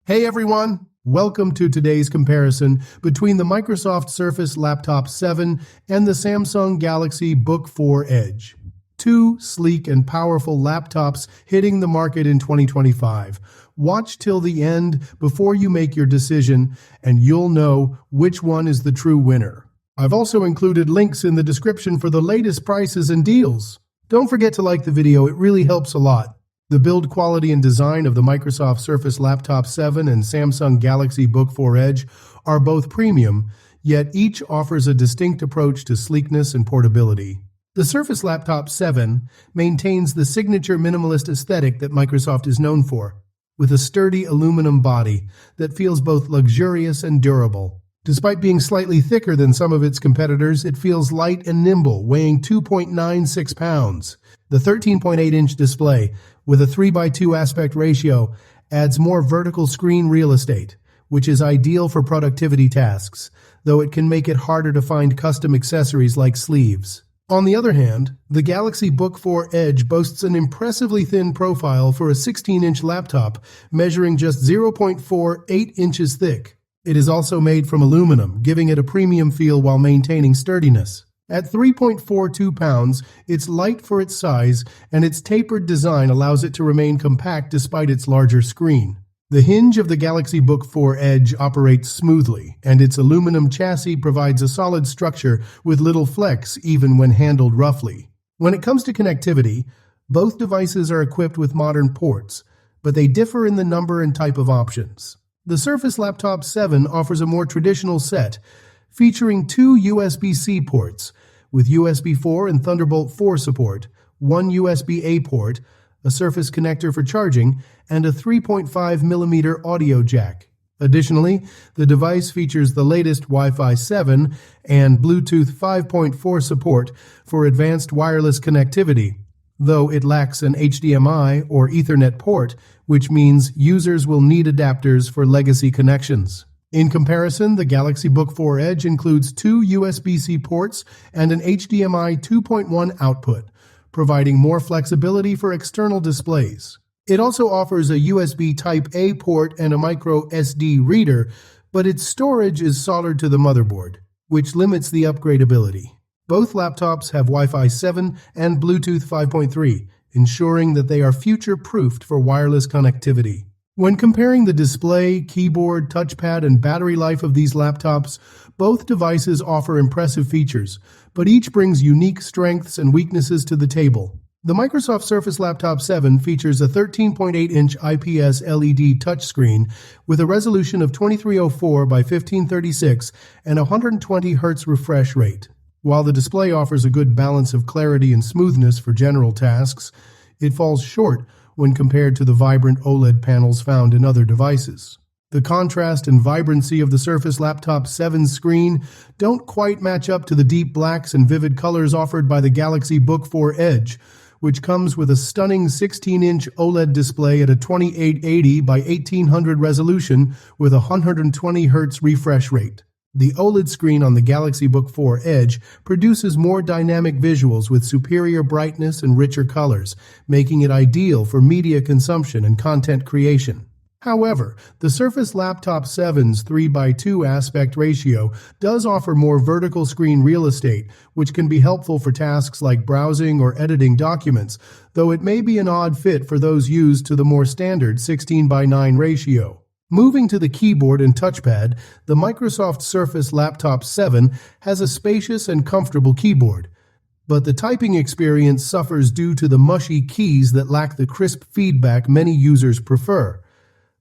Hey everyone! Welcome to today's comparison between the Microsoft Surface Laptop 7 and the Samsung Galaxy Book4 Edge. Two sleek and powerful laptops hitting the market in 2025. Watch till the end before you make your decision, and you'll know which one is the true winner. I've also included links in the description for the latest prices and deals. Don't forget to like the video, it really helps a lot. The build quality and design of the Microsoft Surface Laptop 7 and Samsung Galaxy Book4 Edge are both premium, yet each offers a distinct approach to sleekness and portability. The Surface Laptop 7 maintains the signature minimalist aesthetic that Microsoft is known for, with a sturdy aluminum body that feels both luxurious and durable. Despite being slightly thicker than some of its competitors, it feels light and nimble, weighing 2.96 pounds. The 13.8-inch display, with a 3:2 aspect ratio, adds more vertical screen real estate, which is ideal for productivity tasks, though it can make it harder to find custom accessories like sleeves. On the other hand, the Galaxy Book4 Edge boasts an impressively thin profile for a 16-inch laptop, measuring just 0.48 inches thick. It is also made from aluminum, giving it a premium feel while maintaining sturdiness. At 3.42 pounds, it's light for its size, and its tapered design allows it to remain compact despite its larger screen. The hinge of the Galaxy Book4 Edge operates smoothly, and its aluminum chassis provides a solid structure with little flex even when handled roughly. When it comes to connectivity, both devices are equipped with modern ports, but they differ in the number and type of options. The Surface Laptop 7 offers a more traditional set, featuring two USB-C ports, with USB 4 and Thunderbolt 4 support, one USB-A port, a Surface connector for charging, and a 3.5mm audio jack. Additionally, the device features the latest Wi-Fi 7 and Bluetooth 5.4 support for advanced wireless connectivity, though it lacks an HDMI or Ethernet port, which means users will need adapters for legacy connections. In comparison, the Galaxy Book4 Edge includes two USB-C ports and an HDMI 2.1 output, providing more flexibility for external displays. It also offers a USB Type-A port and a micro SD reader, but its storage is soldered to the motherboard, which limits the upgradability. Both laptops have Wi-Fi 7 and Bluetooth 5.3, ensuring that they are future-proofed for wireless connectivity. When comparing the display, keyboard, touchpad, and battery life of these laptops, both devices offer impressive features, but each brings unique strengths and weaknesses to the table. The Microsoft Surface Laptop 7 features a 13.8-inch IPS LED touchscreen with a resolution of 2304 by 1536 and a 120 Hz refresh rate. While the display offers a good balance of clarity and smoothness for general tasks, it falls short when compared to the vibrant OLED panels found in other devices. The contrast and vibrancy of the Surface Laptop 7's screen don't quite match up to the deep blacks and vivid colors offered by the Galaxy Book4 Edge, which comes with a stunning 16-inch OLED display at a 2880 by 1800 resolution with a 120 Hz refresh rate. The OLED screen on the Galaxy Book4 Edge produces more dynamic visuals with superior brightness and richer colors, making it ideal for media consumption and content creation. However, the Surface Laptop 7's 3:2 aspect ratio does offer more vertical screen real estate, which can be helpful for tasks like browsing or editing documents, though it may be an odd fit for those used to the more standard 16:9 ratio. Moving to the keyboard and touchpad, the Microsoft Surface Laptop 7 has a spacious and comfortable keyboard, but the typing experience suffers due to the mushy keys that lack the crisp feedback many users prefer.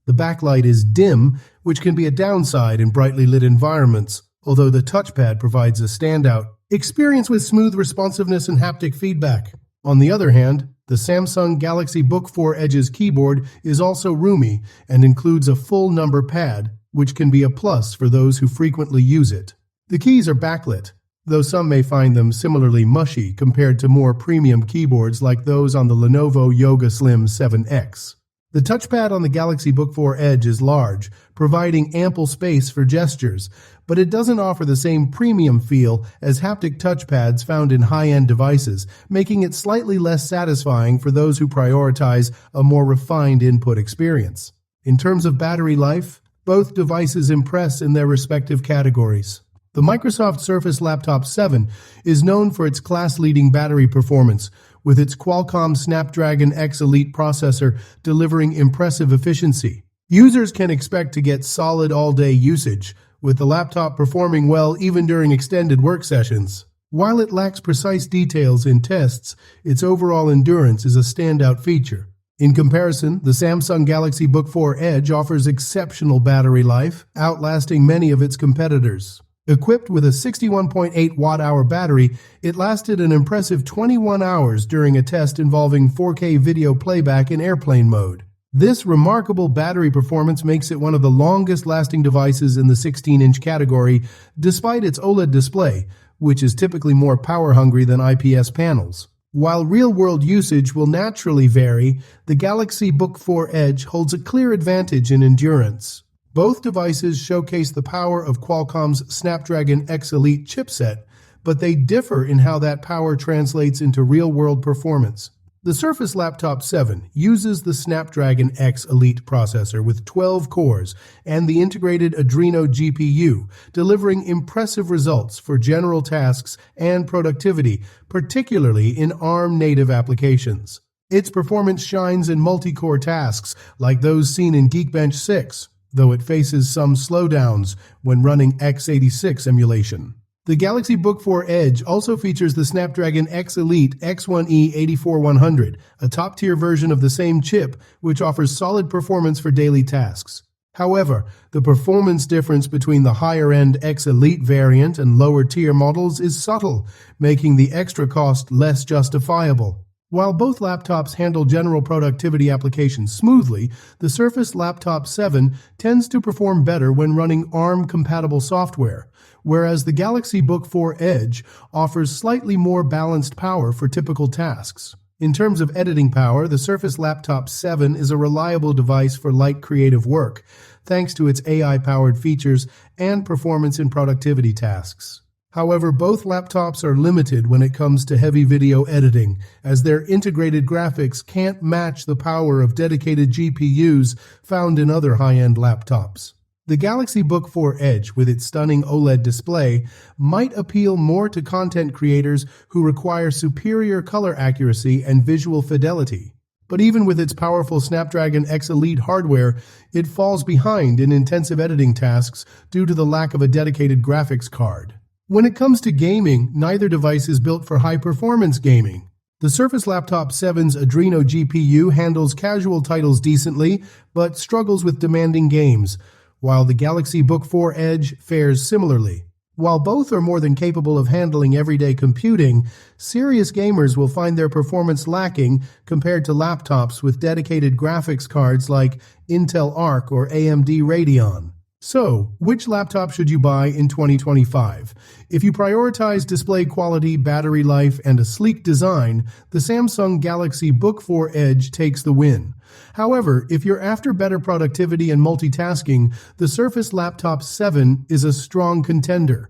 The backlight is dim, which can be a downside in brightly lit environments, although the touchpad provides a standout experience with smooth responsiveness and haptic feedback. On the other hand, the Samsung Galaxy Book4 Edge's keyboard is also roomy and includes a full number pad, which can be a plus for those who frequently use it. The keys are backlit, though some may find them similarly mushy compared to more premium keyboards like those on the Lenovo Yoga Slim 7X. The touchpad on the Galaxy Book4 Edge is large, providing ample space for gestures, but it doesn't offer the same premium feel as haptic touchpads found in high-end devices, making it slightly less satisfying for those who prioritize a more refined input experience. In terms of battery life, both devices impress in their respective categories. The Microsoft Surface Laptop 7 is known for its class-leading battery performance, with its Qualcomm Snapdragon X Elite processor delivering impressive efficiency. Users can expect to get solid all-day usage, with the laptop performing well even during extended work sessions. While it lacks precise details in tests, its overall endurance is a standout feature. In comparison, the Samsung Galaxy Book4 Edge offers exceptional battery life, outlasting many of its competitors. Equipped with a 61.8 watt-hour battery, it lasted an impressive 21 hours during a test involving 4K video playback in airplane mode. This remarkable battery performance makes it one of the longest-lasting devices in the 16-inch category, despite its OLED display, which is typically more power-hungry than IPS panels. While real-world usage will naturally vary, the Galaxy Book4 Edge holds a clear advantage in endurance. Both devices showcase the power of Qualcomm's Snapdragon X Elite chipset, but they differ in how that power translates into real-world performance. The Surface Laptop 7 uses the Snapdragon X Elite processor with 12 cores and the integrated Adreno GPU, delivering impressive results for general tasks and productivity, particularly in ARM-native applications. Its performance shines in multi-core tasks like those seen in Geekbench 6, though it faces some slowdowns when running x86 emulation. The Galaxy Book4 Edge also features the Snapdragon X Elite X1E 84100, a top-tier version of the same chip, which offers solid performance for daily tasks. However, the performance difference between the higher-end X Elite variant and lower-tier models is subtle, making the extra cost less justifiable. While both laptops handle general productivity applications smoothly, the Surface Laptop 7 tends to perform better when running ARM-compatible software, whereas the Galaxy Book4 Edge offers slightly more balanced power for typical tasks. In terms of editing power, the Surface Laptop 7 is a reliable device for light creative work, thanks to its AI-powered features and performance in productivity tasks. However, both laptops are limited when it comes to heavy video editing, as their integrated graphics can't match the power of dedicated GPUs found in other high-end laptops. The Galaxy Book4 Edge, with its stunning OLED display, might appeal more to content creators who require superior color accuracy and visual fidelity. But even with its powerful Snapdragon X Elite hardware, it falls behind in intensive editing tasks due to the lack of a dedicated graphics card. When it comes to gaming, neither device is built for high-performance gaming. The Surface Laptop 7's Adreno GPU handles casual titles decently, but struggles with demanding games, while the Galaxy Book4 Edge fares similarly. While both are more than capable of handling everyday computing, serious gamers will find their performance lacking compared to laptops with dedicated graphics cards like Intel Arc or AMD Radeon. So, which laptop should you buy in 2025? If you prioritize display quality, battery life, and a sleek design, the Samsung Galaxy Book4 Edge takes the win. However, if you're after better productivity and multitasking, the Surface Laptop 7 is a strong contender.